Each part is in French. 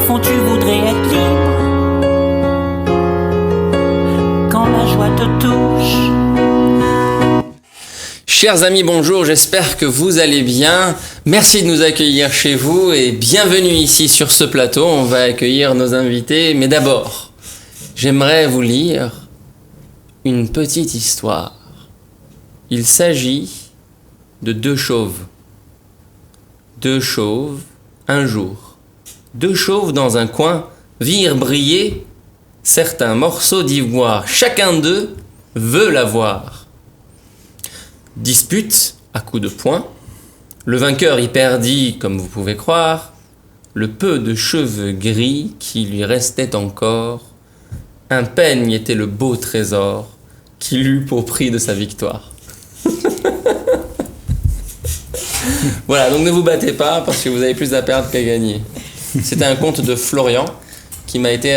fond tu voudrais être libre quand la joie te touche. Chers amis, bonjour, j'espère que vous allez bien. Merci de nous accueillir chez vous et bienvenue ici sur ce plateau. On va accueillir nos invités, mais d'abord, j'aimerais vous lire une petite histoire. Il s'agit de deux chauves. Deux chauves, un jour. Deux chauves dans un coin virent briller certains morceaux d'ivoire. Chacun d'eux veut l'avoir. Dispute à coups de poing. Le vainqueur y perdit, comme vous pouvez croire, le peu de cheveux gris qui lui restait encore. Un peigne était le beau trésor qu'il eut pour prix de sa victoire. Voilà, donc ne vous battez pas parce que vous avez plus à perdre qu'à gagner. C'était un conte de Florian qui m'a été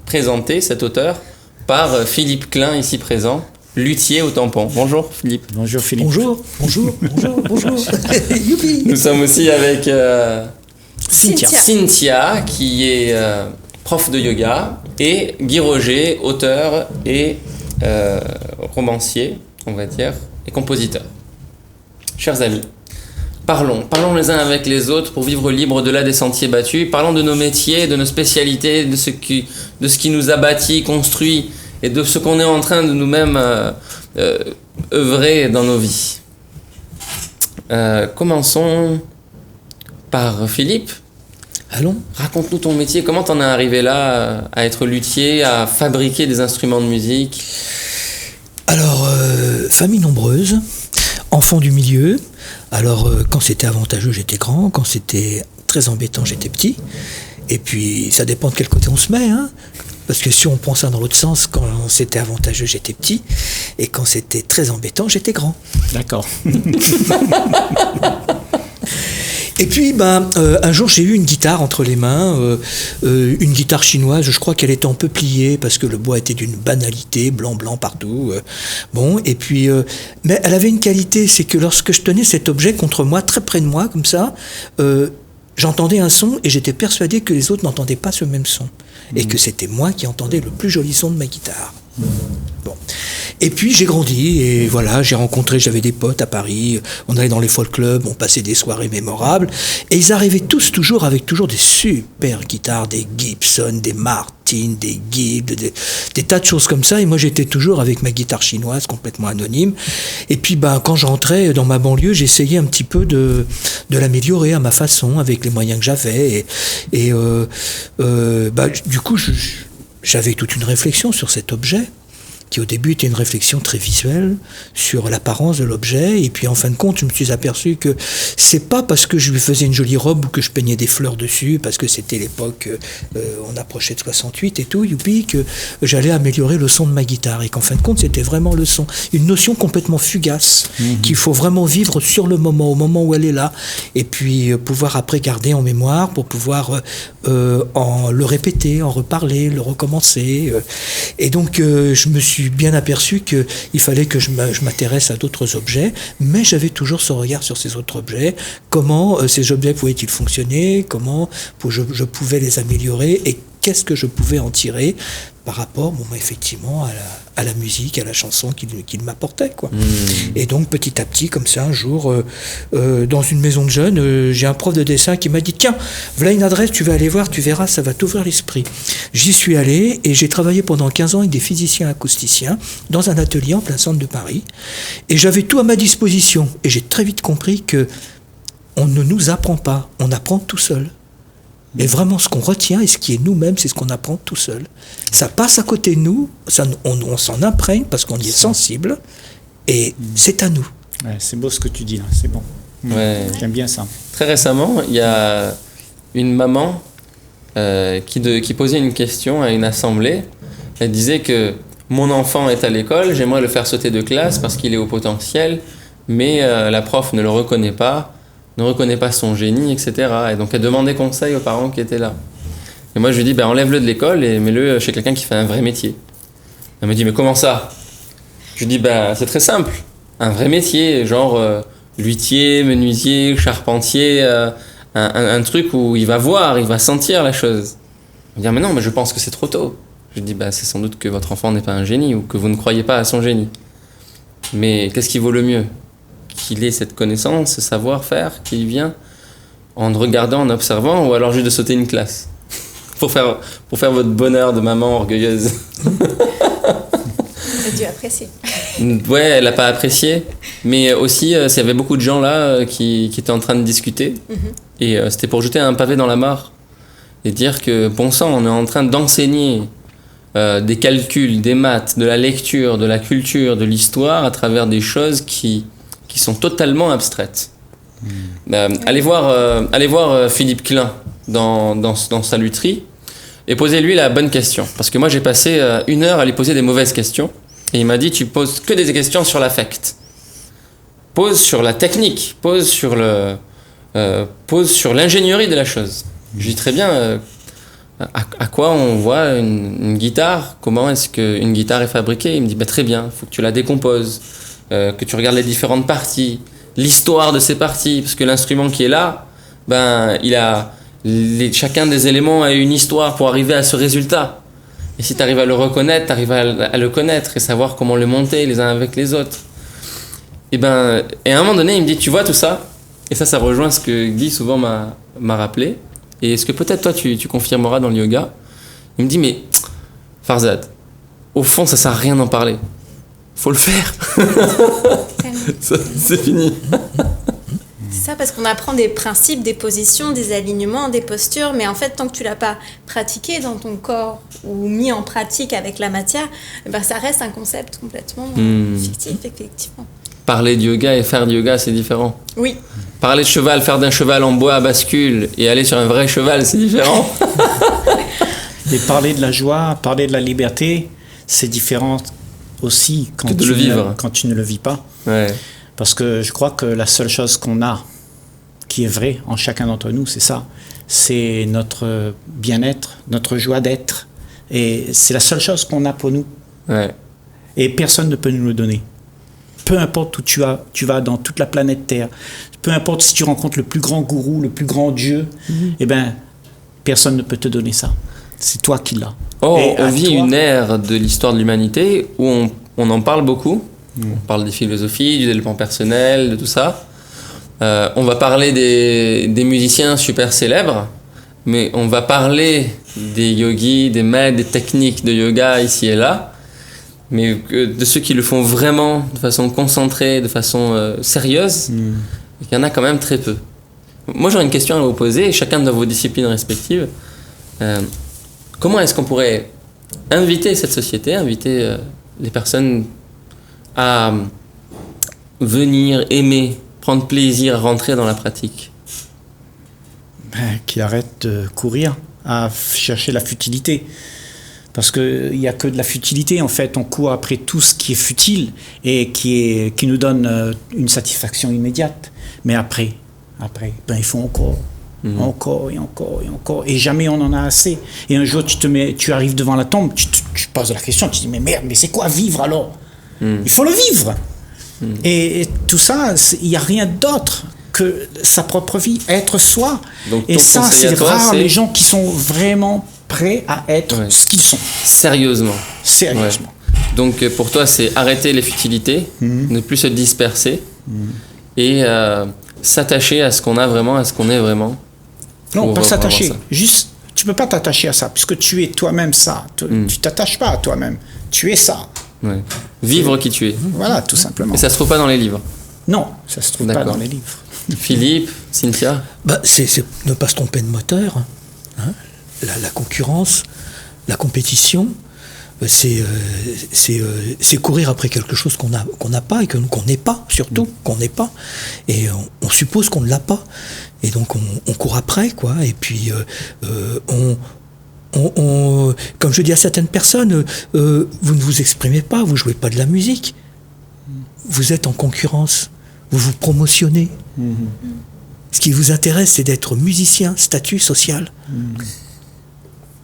présenté, cet auteur, par Philippe Klein, ici présent, luthier au tampon. Bonjour Philippe. Bonjour Philippe. Bonjour. Youpi. Nous sommes aussi avec Cynthia, qui est prof de yoga, et Guy Roger, auteur et romancier, on va dire, et compositeur. Chers amis, parlons les uns avec les autres pour vivre libre au-delà des sentiers battus. Parlons de nos métiers, de nos spécialités, de ce qui nous a bâtis, construit, et de ce qu'on est en train de nous-mêmes œuvrer dans nos vies. Commençons par Philippe. Allons. Raconte-nous ton métier. Comment t'en es arrivé là à être luthier, à fabriquer des instruments de musique? Alors, famille nombreuse, enfant du milieu. Alors, quand c'était avantageux, j'étais grand. Quand c'était très embêtant, j'étais petit. Et puis, ça dépend de quel côté on se met, hein. Parce que si on prend ça dans l'autre sens, quand c'était avantageux, j'étais petit. Et quand c'était très embêtant, j'étais grand. D'accord. Et puis, un jour, j'ai eu une guitare entre les mains, une guitare chinoise. Je crois qu'elle était un peu pliée parce que le bois était d'une banalité, blanc partout. Bon, et puis, mais elle avait une qualité, c'est que lorsque je tenais cet objet contre moi, très près de moi, comme ça, j'entendais un son et j'étais persuadé que les autres n'entendaient pas ce même son. Et que c'était moi qui entendais le plus joli son de ma guitare. Bon. Et puis j'ai grandi et voilà, j'avais des potes à Paris, on allait dans les folk clubs, on passait des soirées mémorables et ils arrivaient toujours avec des super guitares, des Gibson, des Martin, des Gibb, des tas de choses comme ça et moi j'étais toujours avec ma guitare chinoise complètement anonyme et puis quand j'entrais dans ma banlieue, j'essayais un petit peu de l'améliorer à ma façon avec les moyens que j'avais et du coup j'avais toute une réflexion sur cet objet qui au début était une réflexion très visuelle sur l'apparence de l'objet, et puis en fin de compte, je me suis aperçu que c'est pas parce que je lui faisais une jolie robe ou que je peignais des fleurs dessus, parce que c'était l'époque, on approchait de 68 et tout, youpi, que j'allais améliorer le son de ma guitare, et qu'en fin de compte, c'était vraiment le son. Une notion complètement fugace, qu'il faut vraiment vivre sur le moment, au moment où elle est là, et puis pouvoir après garder en mémoire pour pouvoir le répéter, en reparler, le recommencer. Et donc, je me suis bien aperçu qu'il fallait que je m'intéresse à d'autres objets, mais j'avais toujours ce regard sur ces autres objets, comment ces objets pouvaient-ils fonctionner, comment je pouvais les améliorer et qu'est-ce que je pouvais en tirer par rapport, effectivement, à la musique, à la chanson qu'il m'apportait, quoi. Et donc, petit à petit, comme ça, un jour, dans une maison de jeunes, j'ai un prof de dessin qui m'a dit « Tiens, voilà une adresse, tu vas aller voir, tu verras, ça va t'ouvrir l'esprit. » J'y suis allé et j'ai travaillé pendant 15 ans avec des physiciens acousticiens dans un atelier en plein centre de Paris. Et j'avais tout à ma disposition. Et j'ai très vite compris que on ne nous apprend pas, on apprend tout seul. Et vraiment, ce qu'on retient et ce qui est nous-mêmes, c'est ce qu'on apprend tout seul. Ça passe à côté de nous, on s'en imprègne parce qu'on y est sensible, et c'est à nous. Ouais, c'est beau ce que tu dis là, c'est bon. Ouais. J'aime bien ça. Très récemment, il y a une maman qui posait une question à une assemblée. Elle disait que mon enfant est à l'école, j'aimerais le faire sauter de classe parce qu'il est au potentiel, mais la prof ne le reconnaît pas son génie, etc. Et donc elle demandait conseil aux parents qui étaient là. Et moi je lui dis, enlève-le de l'école et mets-le chez quelqu'un qui fait un vrai métier. Elle me dit, mais comment ça? Je lui dis, c'est très simple. Un vrai métier, genre luthier, menuisier, charpentier, un truc où il va voir, il va sentir la chose. Il va dire mais non, mais je pense que c'est trop tôt. Je dis bah c'est sans doute que votre enfant n'est pas un génie ou que vous ne croyez pas à son génie. Mais qu'est-ce qui vaut le mieux? Qu'il ait cette connaissance, ce savoir-faire, qu'il vient en regardant, en observant, ou alors juste de sauter une classe pour faire votre bonheur de maman orgueilleuse. Elle a dû apprécier. Ouais, elle n'a pas apprécié, mais aussi il y avait beaucoup de gens là qui étaient en train de discuter, et c'était pour jeter un pavé dans la mare et dire que bon sang, on est en train d'enseigner des calculs, des maths, de la lecture, de la culture, de l'histoire à travers des choses qui sont totalement abstraites. Allez voir Philippe Klein dans Salutri et posez-lui la bonne question. Parce que moi j'ai passé 1 heure à lui poser des mauvaises questions et il m'a dit tu poses que des questions sur l'affect. Pose sur la technique, pose sur l'ingénierie de la chose. Je dis très bien à quoi on voit une guitare, comment est-ce qu'une guitare est fabriquée. Il me dit bah, très bien, il faut que tu la décomposes, que tu regardes les différentes parties, l'histoire de ces parties, parce que l'instrument qui est là, ben, il a chacun des éléments a une histoire pour arriver à ce résultat. Et si tu arrives à le reconnaître, tu arrives à le connaître et savoir comment le monter les uns avec les autres. Et à un moment donné, il me dit, tu vois tout ça? Et ça rejoint ce que Guy souvent m'a rappelé. Et ce que peut-être toi, tu confirmeras dans le yoga. Il me dit, mais Farzad, au fond, ça sert à rien d'en parler. Faut le faire. C'est fini. C'est ça, parce qu'on apprend des principes, des positions, des alignements, des postures, mais en fait, tant que tu l'as pas pratiqué dans ton corps ou mis en pratique avec la matière, ça reste un concept complètement fictif, effectivement. Parler de yoga et faire du yoga, c'est différent. Oui. Parler de cheval, faire d'un cheval en bois à bascule et aller sur un vrai cheval, c'est différent. Et parler de la joie, parler de la liberté, c'est différent aussi quand tu ne le vis pas. Ouais. Parce que je crois que la seule chose qu'on a, qui est vraie en chacun d'entre nous, c'est ça. C'est notre bien-être, notre joie d'être. Et c'est la seule chose qu'on a pour nous. Ouais. Et personne ne peut nous le donner. Peu importe où tu vas dans toute la planète Terre, peu importe si tu rencontres le plus grand gourou, le plus grand Dieu, personne ne peut te donner ça. C'est toi qui l'as. Oh, on vit une ère de l'histoire de l'humanité où on en parle beaucoup. On parle des philosophies, du développement personnel, de tout ça. On va parler des musiciens super célèbres, mais on va parler des yogis, des maîtres, des techniques de yoga ici et là. Mais de ceux qui le font vraiment de façon concentrée, de façon sérieuse, il y en a quand même très peu. Moi, j'aurais une question à vous poser, chacun de vos disciplines respectives. Comment est-ce qu'on pourrait inviter cette société, inviter les personnes à venir, aimer, prendre plaisir à rentrer dans la pratique? Qu'il arrête de courir à chercher la futilité. Parce qu'il n'y a que de la futilité, en fait. On court après tout ce qui est futile et qui nous donne une satisfaction immédiate. Mais après, il faut encore et encore. Et jamais on en a assez. Et un jour, tu arrives devant la tombe, tu poses la question, tu te dis, mais merde, mais c'est quoi vivre alors? Il faut le vivre. Et tout ça, il n'y a rien d'autre que sa propre vie, être soi. Donc, et ça, c'est rare, les gens qui sont vraiment prêts à être ce qu'ils sont. Sérieusement. Ouais. Donc pour toi, c'est arrêter les futilités, ne plus se disperser et s'attacher à ce qu'on a vraiment, à ce qu'on est vraiment. Non, pas s'attacher. Juste, tu peux pas t'attacher à ça, puisque tu es toi-même ça. Tu t'attaches pas à toi-même. Tu es ça. Ouais. Vivre qui tu es. Voilà, tout simplement. Et ça se trouve pas dans les livres? Non, ça se trouve pas dans les livres. Philippe, Cynthia? C'est ne pas se tromper de moteur. Hein. La concurrence, la compétition, c'est courir après quelque chose qu'on n'a pas et qu'on n'est pas, surtout, qu'on n'est pas. Et on suppose qu'on ne l'a pas. Et donc on court après, quoi. Et puis comme je dis à certaines personnes, vous ne vous exprimez pas, vous jouez pas de la musique. Vous êtes en concurrence, vous vous promotionnez. Ce qui vous intéresse, c'est d'être musicien, statut social.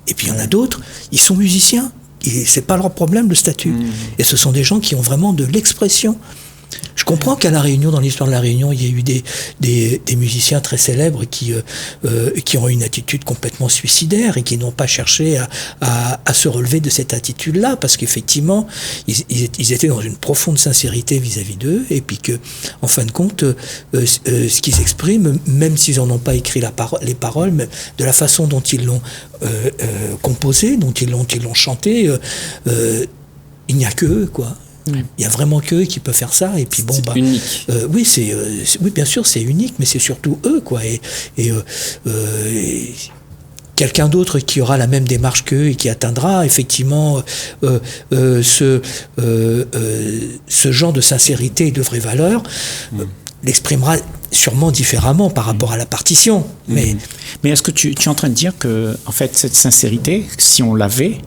Et puis il y en a d'autres, ils sont musiciens, et c'est pas leur problème le statut. Et ce sont des gens qui ont vraiment de l'expression. Je comprends qu'à La Réunion, dans l'histoire de La Réunion, il y a eu des musiciens très célèbres qui ont une attitude complètement suicidaire et qui n'ont pas cherché à se relever de cette attitude-là, parce qu'effectivement, ils étaient dans une profonde sincérité vis-à-vis d'eux, et puis que, en fin de compte, ce qu'ils expriment, même s'ils n'en ont pas écrit les paroles, mais de la façon dont ils l'ont composé, dont ils l'ont chanté, il n'y a que eux, quoi. Il y a vraiment qu'eux qui peuvent faire ça, et puis bon, c'est unique. Oui, oui, bien sûr, c'est unique, mais c'est surtout eux, quoi. Et quelqu'un d'autre qui aura la même démarche qu'eux et qui atteindra effectivement ce genre de sincérité et de vraie valeur, l'exprimera sûrement différemment par rapport à la partition. Mais est-ce que tu es en train de dire que, en fait, cette sincérité, si on l'avait,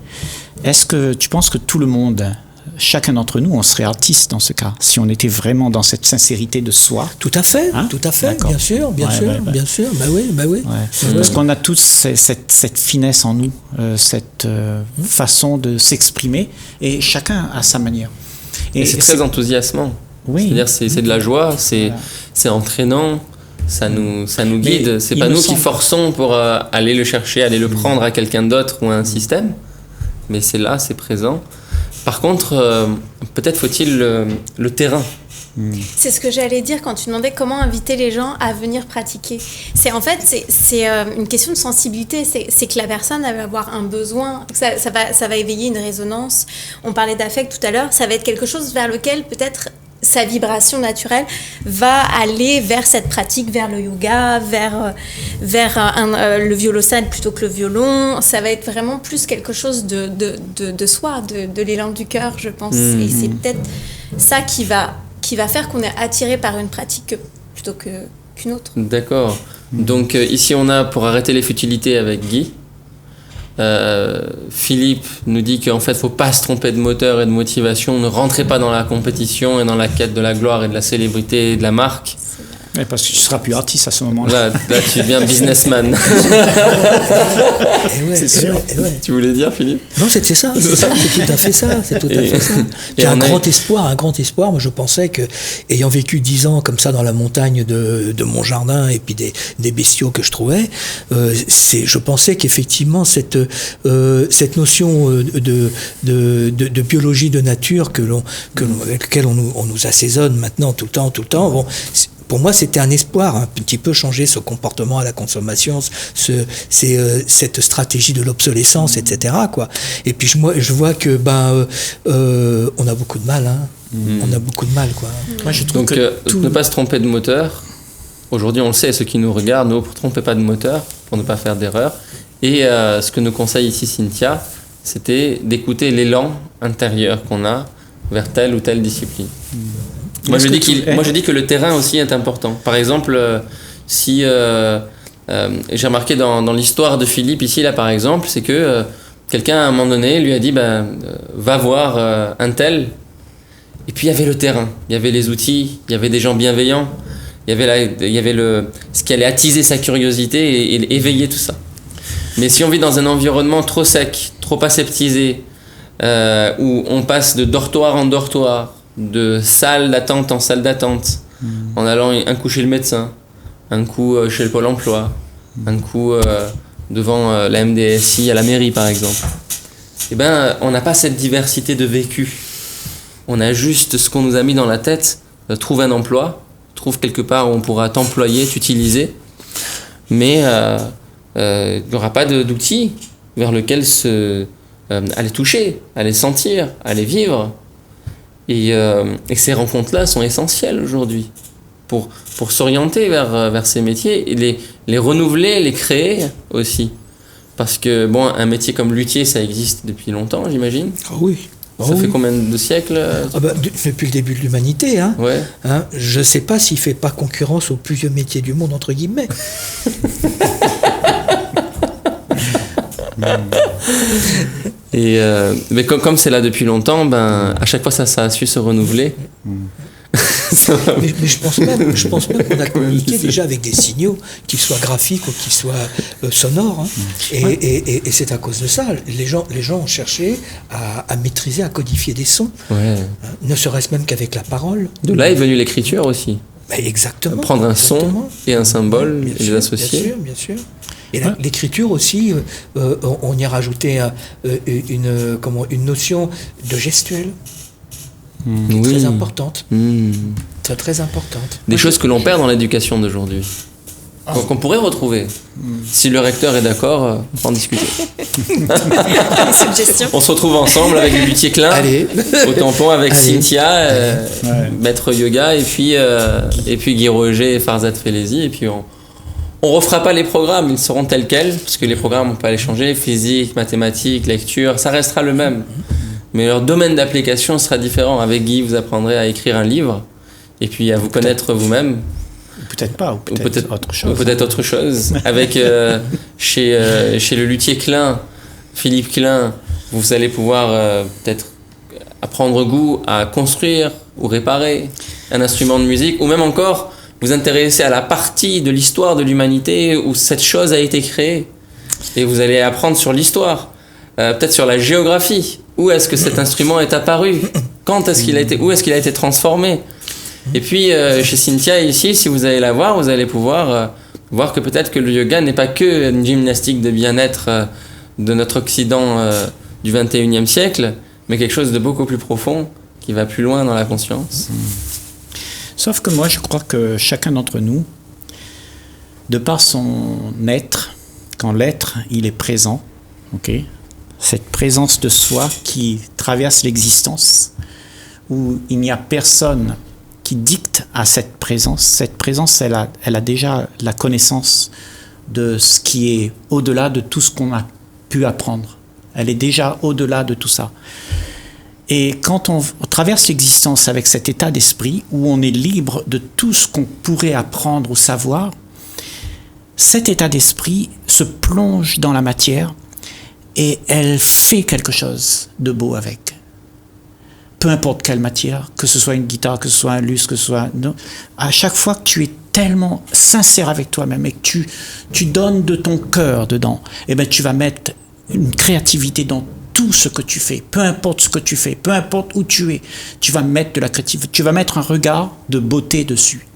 est-ce que tu penses que tout le monde, chacun d'entre nous, on serait artiste dans ce cas, si on était vraiment dans cette sincérité de soi? Tout à fait, tout à fait, D'accord. bien sûr, bien sûr, bah oui. Ouais. Parce qu'on a tous cette finesse en nous, cette façon de s'exprimer, et chacun à sa manière. Et c'est très enthousiasmant. Oui. C'est-à-dire c'est de la joie, c'est entraînant, ça nous guide. Mais c'est pas nous qui forçons pour aller le chercher, aller le prendre à quelqu'un d'autre ou à un système, mais c'est là, c'est présent. Par contre, peut-être faut-il le terrain. C'est ce que j'allais dire quand tu demandais comment inviter les gens à venir pratiquer. C'est une question de sensibilité. C'est que la personne elle va avoir un besoin, ça va éveiller une résonance. On parlait d'affect tout à l'heure. Ça va être quelque chose vers lequel peut-être sa vibration naturelle va aller vers cette pratique, vers le yoga, vers le violoncelle plutôt que le violon. Ça va être vraiment plus quelque chose de soi, de l'élan du cœur, je pense. Et c'est peut-être ça qui va faire qu'on est attiré par une pratique plutôt qu'une autre. D'accord. Donc ici on a, pour arrêter les futilités avec Guy, Philippe nous dit qu'en fait faut pas se tromper de moteur et de motivation, ne rentrez pas dans la compétition et dans la quête de la gloire et de la célébrité et de la marque. Ouais, parce que tu seras plus artiste à ce moment-là. Là tu deviens businessman. C'est sûr. Tu voulais dire, Philippe? Non, c'est ça, c'est tout à fait ça. J'ai un grand espoir. Moi, je pensais que, ayant vécu 10 ans comme ça dans la montagne de mon jardin et puis des bestiaux que je trouvais, je pensais qu'effectivement cette notion de biologie de nature avec laquelle on nous assaisonne maintenant tout le temps. Bon, pour moi, c'était un espoir, un petit peu changer ce comportement à la consommation, cette stratégie de l'obsolescence, etc., quoi. Et puis je vois que on a beaucoup de mal, hein. On a beaucoup de mal, quoi. Moi, je trouve donc ne pas se tromper de moteur. Aujourd'hui, on le sait, ceux qui nous regardent, ne vous trompez pas de moteur pour ne pas faire d'erreur. Et ce que nous conseille ici Cynthia, c'était d'écouter l'élan intérieur qu'on a vers telle ou telle discipline. Moi je dis que le terrain aussi est important. Par exemple, si j'ai remarqué dans l'histoire de Philippe ici là par exemple, c'est que quelqu'un à un moment donné lui a dit va voir un tel. Et puis il y avait le terrain, il y avait les outils, il y avait des gens bienveillants, il y avait ce qui allait attiser sa curiosité et éveiller tout ça. Mais si on vit dans un environnement trop sec, trop aseptisé, où on passe de dortoir en dortoir, de salle d'attente en salle d'attente, en allant un coup chez le médecin, un coup chez le Pôle emploi, un coup devant la MDSI à la mairie par exemple, on n'a pas cette diversité de vécu. On a juste ce qu'on nous a mis dans la tête, trouve un emploi, trouve quelque part où on pourra t'employer, t'utiliser, mais il n'y aura pas d'outils vers lequel aller toucher, aller sentir, aller vivre. Et ces rencontres-là sont essentielles aujourd'hui pour s'orienter vers ces métiers et les renouveler, les créer aussi. Parce que un métier comme luthier, ça existe depuis longtemps, j'imagine. Ah oui. Ça fait combien de siècles? Depuis le début de l'humanité. Hein. Ouais. Hein, je ne sais pas s'il ne fait pas concurrence aux plus vieux métiers du monde, entre guillemets. Et mais comme c'est là depuis longtemps, à chaque fois ça a su se renouveler. Mais je pense même qu'on a communiqué déjà avec des signaux, qu'ils soient graphiques ou qu'ils soient sonores. Hein. Et c'est à cause de ça. Les gens ont cherché à maîtriser, à codifier des sons. Ouais. Ne serait-ce même qu'avec la parole. De là est venue l'écriture aussi. Exactement. Prendre un son et un symbole et les associer. Bien sûr. Et l'écriture aussi, on y a rajouté une notion de gestuelle. Très importante. Très importante. Des choses que l'on perd dans l'éducation d'aujourd'hui. Qu'on pourrait retrouver. Si le recteur est d'accord, on peut en discuter. Suggestion. On se retrouve ensemble avec Luthier Klein, au tampon, avec Cynthia, maître yoga, et puis Guy Roger et Farzad Félézi. Et puis on refera pas les programmes, ils seront tels quels, parce que les programmes, on peut les changer, physique, mathématiques, lecture, ça restera le même. Mais leur domaine d'application sera différent. Avec Guy, vous apprendrez à écrire un livre, et puis à vous connaître vous-même. Peut-être pas, ou peut-être autre chose. Ou peut-être autre chose. Avec, chez le luthier Klein, Philippe Klein, vous allez pouvoir peut-être apprendre goût à construire ou réparer un instrument de musique, ou même encore vous intéresser à la partie de l'histoire de l'humanité où cette chose a été créée. Et vous allez apprendre sur l'histoire, peut-être sur la géographie. Où est-ce que cet instrument est apparu? Quand est-ce qu'il a été, où est-ce qu'il a été transformé? Et puis, chez Cynthia, ici, si vous allez la voir, vous allez pouvoir voir que peut-être que le yoga n'est pas que une gymnastique de bien-être de notre Occident du 21e siècle, mais quelque chose de beaucoup plus profond, qui va plus loin dans la conscience. Sauf que moi, je crois que chacun d'entre nous, de par son être, quand l'être, il est présent, ok, cette présence de soi qui traverse l'existence, où il n'y a personne qui dicte à cette présence, elle a déjà la connaissance de ce qui est au-delà de tout ce qu'on a pu apprendre. Elle est déjà au-delà de tout ça. Et quand on traverse l'existence avec cet état d'esprit, où on est libre de tout ce qu'on pourrait apprendre ou savoir, cet état d'esprit se plonge dans la matière et elle fait quelque chose de beau avec. Peu importe quelle matière, que ce soit une guitare, que ce soit un luth, que ce soit... Non, à chaque fois que tu es tellement sincère avec toi-même et que tu donnes de ton cœur dedans, eh ben tu vas mettre une créativité dans tout ce que tu fais, peu importe ce que tu fais, peu importe où tu es, tu vas mettre de la créativité, tu vas mettre un regard de beauté dessus.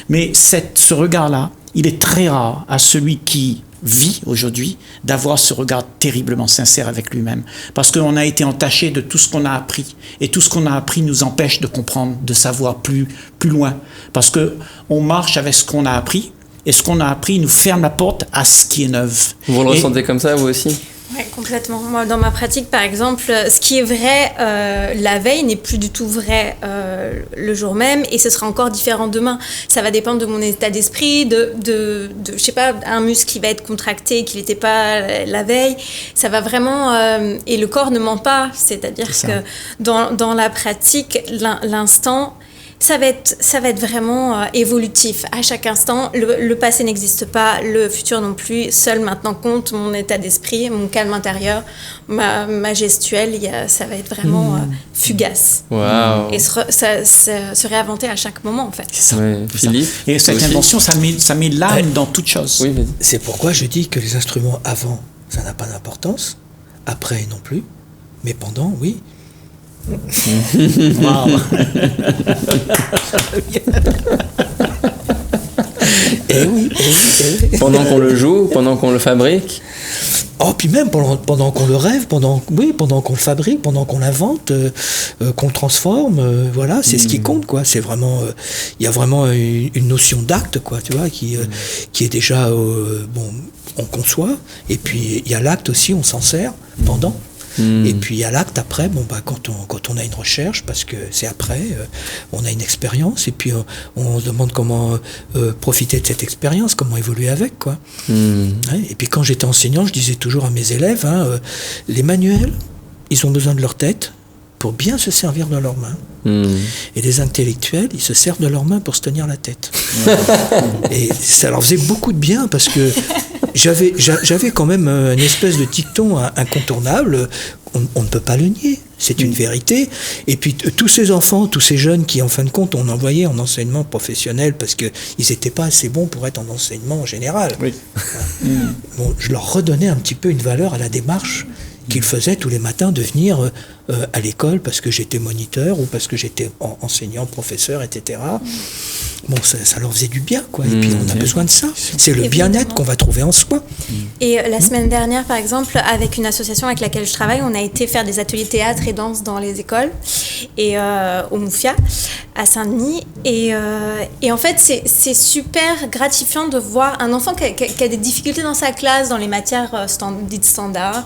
Mais ce regard-là, il est très rare à celui qui vit aujourd'hui d'avoir ce regard terriblement sincère avec lui-même. Parce qu'on a été entaché de tout ce qu'on a appris. Et tout ce qu'on a appris nous empêche de comprendre, de savoir plus loin. Parce qu'on marche avec ce qu'on a appris, et ce qu'on a appris nous ferme la porte à ce qui est neuf. Vous le ressentez comme ça, vous aussi ? Oui, complètement. Moi, dans ma pratique, par exemple, ce qui est vrai la veille n'est plus du tout vrai le jour même, et ce sera encore différent demain. Ça va dépendre de mon état d'esprit, de je sais pas, un muscle qui va être contracté, qui n'était pas la veille. Ça va vraiment... et le corps ne ment pas. C'est-à-dire que dans la pratique, l'instant... Ça va être vraiment évolutif. À chaque instant, le passé n'existe pas, le futur non plus. Seul maintenant compte mon état d'esprit, mon calme intérieur, ma gestuelle. Ça va être vraiment fugace. Wow. Et se réinventer à chaque moment, en fait. C'est ça. Ouais. Philippe, et cette aussi. invention, ça met l'âme dans toute chose. Oui, vas-y. C'est pourquoi je dis que les instruments avant, ça n'a pas d'importance. Après, non plus. Mais pendant, oui. Wow. Et oui. Pendant qu'on le joue, pendant qu'on le fabrique. Oh, puis même pendant qu'on le rêve, pendant qu'on le fabrique, pendant qu'on l'invente, qu'on le transforme, voilà, c'est ce qui compte, quoi. C'est vraiment, il y a vraiment une notion d'acte, quoi, tu vois, qui est déjà, on conçoit, et puis il y a l'acte aussi, on s'en sert pendant. Et puis il y a l'acte après, quand on a une recherche, parce que c'est après, on a une expérience, et puis on se demande comment profiter de cette expérience, comment évoluer avec, quoi. Ouais, et puis quand j'étais enseignant, je disais toujours à mes élèves, les manuels, ils ont besoin de leur tête pour bien se servir de leurs mains. Et les intellectuels, ils se servent de leurs mains pour se tenir la tête. Et ça leur faisait beaucoup de bien, parce que j'avais quand même une espèce de dicton incontournable. on ne peut pas le nier, c'est une vérité. Et puis tous ces enfants, tous ces jeunes qui en fin de compte on envoyait en enseignement professionnel parce qu'ils n'étaient pas assez bons pour être en enseignement général. Oui. Bon, je leur redonnais un petit peu une valeur à la démarche qu'ils faisaient tous les matins de venir à l'école parce que j'étais moniteur ou parce que j'étais enseignant, professeur, etc. Bon, ça leur faisait du bien, quoi. Et puis on a besoin de ça. C'est le bien-être qu'on va trouver en soi. Et la semaine dernière, par exemple, avec une association avec laquelle je travaille, on a été faire des ateliers théâtre et danse dans les écoles, et au Moufia, à Saint-Denis. Et en fait, c'est super gratifiant de voir un enfant qui a des difficultés dans sa classe, dans les matières dites standards,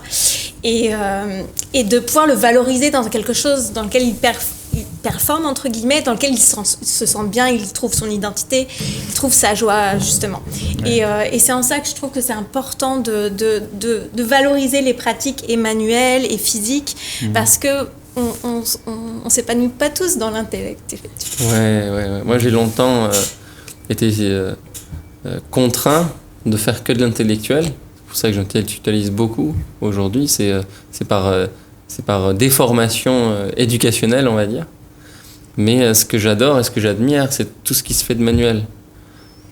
et de pouvoir le valoriser dans quelque chose dans lequel il performe, entre guillemets, dans lequel il se sent bien, il trouve son identité, il trouve sa joie, justement. Ouais. Et c'est en ça que je trouve que c'est important de valoriser les pratiques et manuelles et physiques, parce que on s'épanouit pas tous dans l'intellect, effectivement. Ouais. Moi, j'ai longtemps été contraint de faire que de l'intellectuel. C'est pour ça que j'intellectualise beaucoup aujourd'hui. C'est par déformation éducationnelle, on va dire. Mais ce que j'adore et ce que j'admire, c'est tout ce qui se fait de manuel.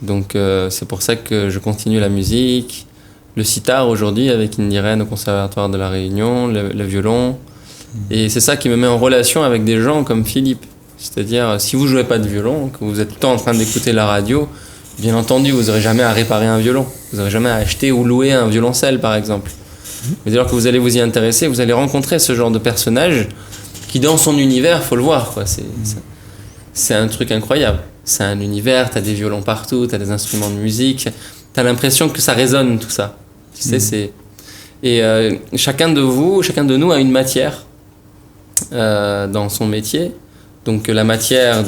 Donc c'est pour ça que je continue la musique, le sitar aujourd'hui avec Indirène au Conservatoire de La Réunion, le violon. Et c'est ça qui me met en relation avec des gens comme Philippe. C'est-à-dire, si vous ne jouez pas de violon, que vous êtes tout le temps en train d'écouter la radio, bien entendu, vous n'aurez jamais à réparer un violon. Vous n'aurez jamais à acheter ou louer un violoncelle, par exemple. Mais dès lors que vous allez vous y intéresser, vous allez rencontrer ce genre de personnage qui, dans son univers, faut le voir, quoi. C'est un truc incroyable. C'est un univers, t'as des violons partout, t'as des instruments de musique, t'as l'impression que ça résonne, tout ça. Tu sais, c'est... Et chacun de nous a une matière dans son métier. Donc la matière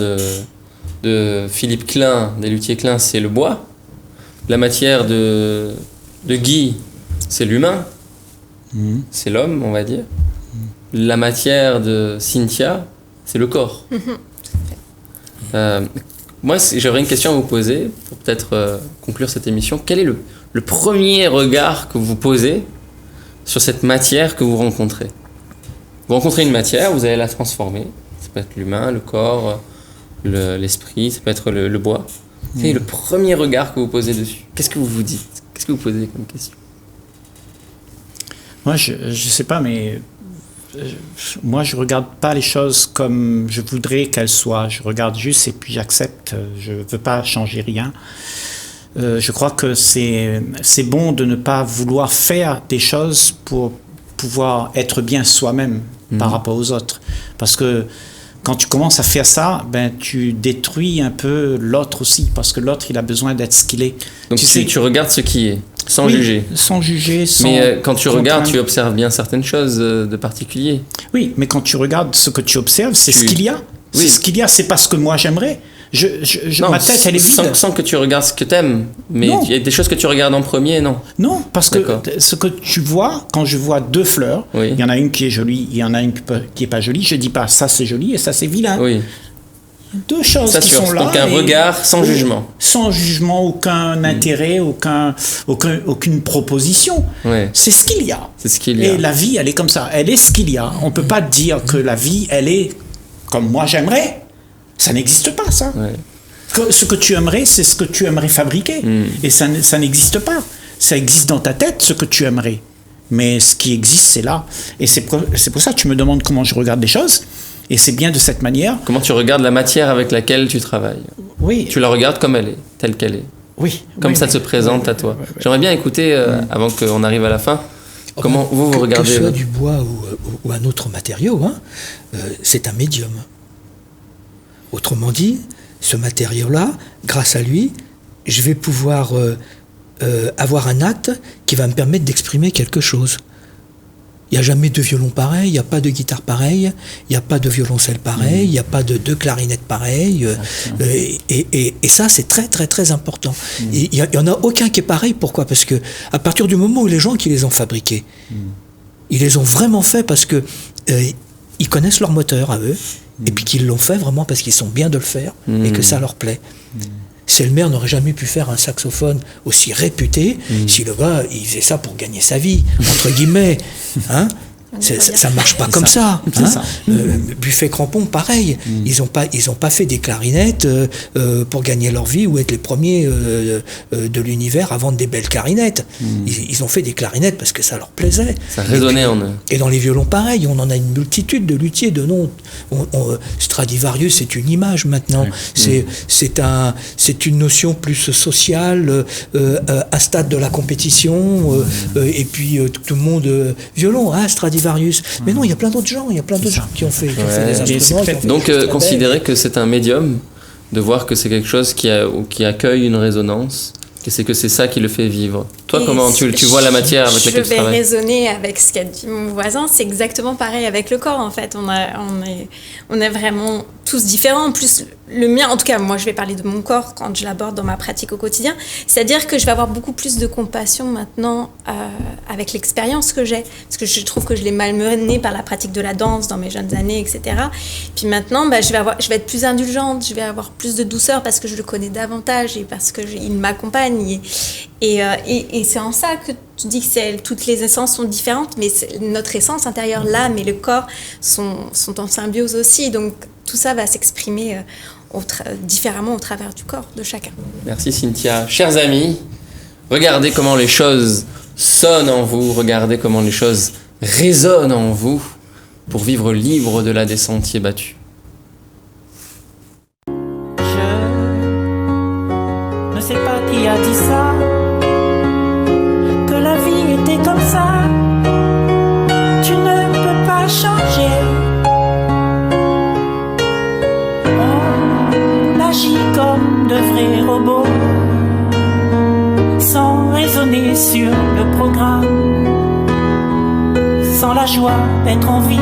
de Philippe Klein, des luthiers Klein, c'est le bois. La matière de Guy, c'est l'humain. C'est l'homme, on va dire. La matière de Cynthia, c'est le corps. Moi, j'aurais une question à vous poser pour peut-être conclure cette émission. Quel est le premier regard que vous posez sur cette matière que vous rencontrez? Vous rencontrez une matière, vous allez la transformer. Ça peut être l'humain, le corps, l'esprit, ça peut être le bois. Quel est le premier regard que vous posez dessus? Qu'est-ce que vous vous dites? Qu'est-ce que vous posez comme question? Moi, je sais pas, mais moi, je regarde pas les choses comme je voudrais qu'elles soient. Je regarde juste et puis j'accepte. Je veux pas changer rien. Je crois que c'est bon de ne pas vouloir faire des choses pour pouvoir être bien soi-même par rapport aux autres. Parce que quand tu commences à faire ça, ben, tu détruis un peu l'autre aussi, parce que l'autre, il a besoin d'être ce qu'il est. Donc tu regardes ce qui est, sans juger. Sans juger, sans... Mais quand tu regardes, contraindre. tu observes bien certaines choses de particulier. Oui, mais quand tu regardes ce que tu observes, c'est ce qu'il y a. Oui. C'est ce qu'il y a, c'est pas ce que moi j'aimerais. Non, ma tête, elle est vide. Sans que tu regardes ce que t'aimes. Mais Non. il y a des choses que tu regardes en premier, non? Non, parce que D'accord. ce que tu vois, quand je vois deux fleurs, Oui. il y en a une qui est jolie, il y en a une qui est pas jolie, je dis pas ça c'est joli et ça c'est vilain. Oui. Deux choses Ça qui sûr. sont là. Donc un regard sans jugement. Sans jugement, aucun intérêt, aucune proposition. Ouais. C'est ce qu'il y a. C'est ce qu'il y a. Et la vie, elle est comme ça. Elle est ce qu'il y a. On peut pas dire que la vie, elle est comme moi j'aimerais. Ça n'existe pas, ça. Ouais. Ce que tu aimerais, c'est ce que tu aimerais fabriquer. Et ça n'existe pas. Ça existe dans ta tête, ce que tu aimerais. Mais ce qui existe, c'est là. Et c'est pour ça que tu me demandes comment je regarde les choses. Et c'est bien de cette manière. Comment tu regardes la matière avec laquelle tu travailles? Oui. Tu la regardes comme elle est, telle qu'elle est. Oui. Comme oui, ça oui. se présente à toi. Oui. J'aimerais bien écouter, avant qu'on arrive à la fin, comment vous regardez. Que ce soit du bois ou un autre matériau, c'est un médium. Autrement dit, ce matériau-là, grâce à lui, je vais pouvoir avoir un acte qui va me permettre d'exprimer quelque chose. Il n'y a jamais de violon pareil, il n'y a pas de guitare pareille, il n'y a pas de violoncelle pareil, il n'y a pas de deux clarinettes pareilles. Et ça, c'est très, très, très important. Il n'y en a aucun qui est pareil. Pourquoi? Parce que à partir du moment où les gens qui les ont fabriqués, ils les ont vraiment faits parce que ils connaissent leur moteur à eux, et puis qu'ils l'ont fait vraiment parce qu'ils sont bien de le faire, et que ça leur plaît. Selmer n'aurait jamais pu faire un saxophone aussi réputé si le gars il faisait ça pour gagner sa vie, entre guillemets. Hein? Ça marche pas comme ça. Buffet Crampon, pareil. Ils ont pas fait des clarinettes pour gagner leur vie ou être les premiers de l'univers à vendre des belles clarinettes. Ils ont fait des clarinettes parce que ça leur plaisait. Ça résonnait en eux. Et dans les violons, pareil. On en a une multitude de luthiers, de noms. Stradivarius, c'est une image maintenant. C'est une notion plus sociale, un stade de la compétition, et puis tout le monde violon, Stradivarius. Mais non, il y a plein d'autres gens. Il y a plein d'autres gens qui ont fait des instruments. Donc, considérer que c'est un médium, de voir que c'est quelque chose qui accueille une résonance, et c'est que c'est ça qui le fait vivre. Toi, comment tu vois la matière avec laquelle tu travailles? Je vais raisonner avec ce qu'a dit mon voisin. C'est exactement pareil avec le corps, en fait. On est vraiment tous différents. En plus, le mien, en tout cas, moi, je vais parler de mon corps quand je l'aborde dans ma pratique au quotidien. C'est-à-dire que je vais avoir beaucoup plus de compassion maintenant avec l'expérience que j'ai. Parce que je trouve que je l'ai malmenée par la pratique de la danse dans mes jeunes années, etc. Puis maintenant, je vais être plus indulgente, je vais avoir plus de douceur parce que je le connais davantage et parce qu'il m'accompagne. Et c'est en ça que tu dis que toutes les essences sont différentes, mais notre essence intérieure, l'âme et le corps sont en symbiose aussi. Donc tout ça va s'exprimer différemment au travers du corps de chacun. Merci Cynthia. Chers amis, regardez comment les choses sonnent en vous, regardez comment les choses résonnent en vous pour vivre libre au-delà des sentiers battus. Je ne sais pas qui a dit ça, que la vie était comme ça. Tu ne peux pas changer. On agit comme de vrais robots, sans raisonner sur le programme, sans la joie d'être en vie.